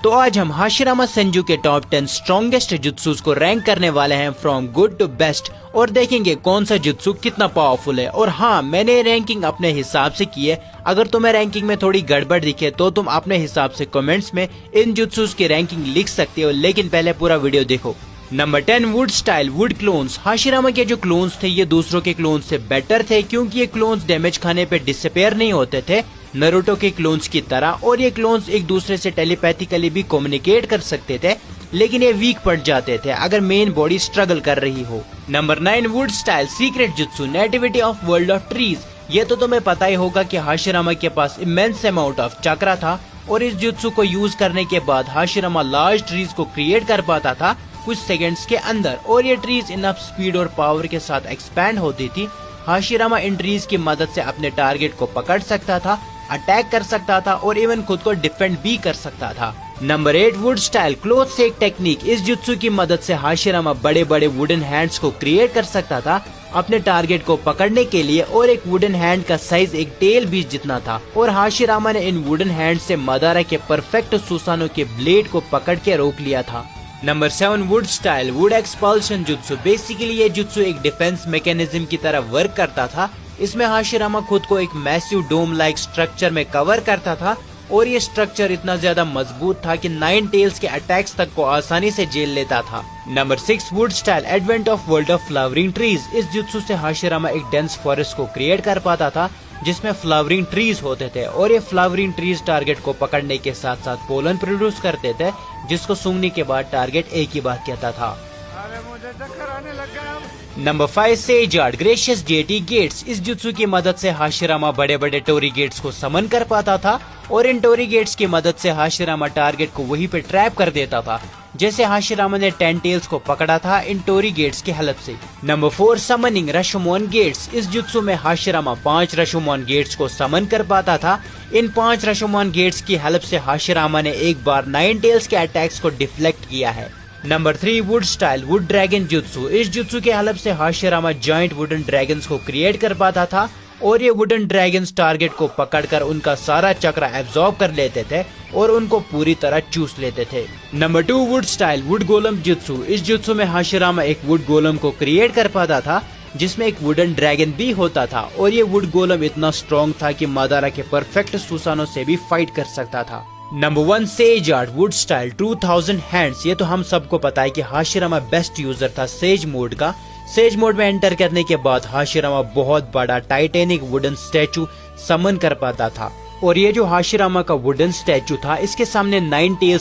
तो आज हम हाशिरामा सेंजू के टॉप 10 स्ट्रॉन्गेस्ट जुत्सूस को रैंक करने वाले हैं फ्रॉम गुड टू बेस्ट और देखेंगे कौन सा जुत्सु कितना पावरफुल है। और हाँ, मैंने रैंकिंग अपने हिसाब से की है। अगर तुम्हें रैंकिंग में थोड़ी गड़बड़ दिखे तो तुम अपने हिसाब से कमेंट्स में इन जुत्सूस की रैंकिंग लिख सकते हो, लेकिन पहले पूरा वीडियो देखो। Number 10 would style would clones. Hashirama के जो क्लोन्स थे ये दूसरों के क्लोन्स से बेटर थे क्योंकि ये क्लोन्स डैमेज खाने पे डिसअपेयर नहीं होते थे नारुतो के क्लोन्स की तरह, और ये क्लोन्स एक दूसरे से टेलीपैथिकली भी कम्युनिकेट कर सकते थे, लेकिन ये वीक पड़ जाते थे अगर मेन बॉडी स्ट्रगल कर रही हो। Number 9 wood style secret jutsu nativity of world of trees. ये तो तुम्हें पता ही होगा कि हाशिरामा के पास इमेंस अमाउंट ऑफ चक्रा था और इस जुत्सु को यूज करने के बाद हाशिरामा लार्ज ट्रीज को क्रिएट कर पाता था कुछ सेकंड्स के अंदर, और ये ट्रीज इनफ स्पीड और पावर के साथ एक्सपैंड होती थी। हाशिरामा इन ट्रीज की मदद से अपने टारगेट को पकड़ सकता था, अटैक कर सकता था और इवन खुद को डिफेंड भी कर सकता था। Number 8 wood style cloth sack technique. इस जुत्सु की मदद से हाशिरामा बड़े बड़े वुडन हैंड्स को क्रिएट कर सकता था अपने टारगेट को पकड़ने के लिए, और एक वुडन हैंड का साइज एक टेल बीच जितना था, और हाशिरामा ने इन वुडन हैंड से मदारा के परफेक्ट सुसानो के ब्लेड को पकड़ के रोक लिया था। Number 7 would style would expulsion jutsu. Basically ये जुत्सु एक डिफेंस मैकेनिज्म की तरह वर्क करता था। इसमें हाशिरामा खुद को एक मैसिव डोम लाइक स्ट्रक्चर में कवर करता था, और ये स्ट्रक्चर इतना ज्यादा मजबूत था कि 9 टेल्स के अटैक्स तक को आसानी से झेल लेता था। Number 6 wood style advent of world of flowering trees. इस जुत्सु से हाशिरामा एक डेंस फॉरेस्ट को क्रिएट कर पाता था जिसमें फ्लावरिंग ट्रीज होते थे, और ये फ्लावरिंग ट्रीज टारगेट को पकड़ने के साथ साथ पोलन प्रोड्यूस करते थे जिसको सूंघने के बाद टारगेट एक ही बात कहता था। अरे मुझे चक्कर आने लग गया। नंबर 5 सेज आर्ट ग्रेशियस जेटी गेट्स। इस जुत्सु की मदद से हाशिरामा बड़े बड़े टोरी गेट्स को समन कर पाता था, और इन टोरी गेट्स की मदद से हाशिरामा टारगेट को वहीं पे ट्रैप कर देता था, जैसे हाशिरामा ने 10 टेल्स को पकड़ा था इन टोरी गेट्स की हेल्प से। Number 4 summoning Rashomon gates. इस जुत्सु में हाशिरामा 5 रशोमोन गेट्स को समन कर पाता था। इन 5 रशोमोन गेट्स की हेल्प से हाशिरामा ने एक बार 9 टेल्स के अटैक्स को डिफ्लेक्ट किया है। Number 3 wood style wood dragon jutsu. इस जुत्सु के हेल्प से हाशिरामा जॉइंट वुडन ड्रैगन्स को क्रिएट कर पाता था, और ये वुडन ड्रैगन्स टारगेट को पकड़कर उनका सारा चक्र एब्जॉर्ब कर लेते थे और उनको पूरी तरह चूस लेते थे। Number 2 wood style wood golem jutsu. इस जुत्सु में हाशिरामा एक वुड गोलम को क्रिएट कर पाता था जिसमें एक वुडन ड्रैगन भी होता था, और ये वुड गोलम इतना स्ट्रॉन्ग था कि मदारा के परफेक्ट सुसानो से भी फाइट कर सकता था। Number 1 says art wood style 2000 hands. ये तो हम सबको पता है कि हाशिरामा बेस्ट यूजर था सेज मोड का। सेज मोड में एंटर करने के बाद हाशिरामा बहुत बड़ा टाइटेनिक वुडन स्टैचू समन कर पाता था, और ये जो हाशिरामा का वुडन स्टैचू था इसके सामने 9 टेल्स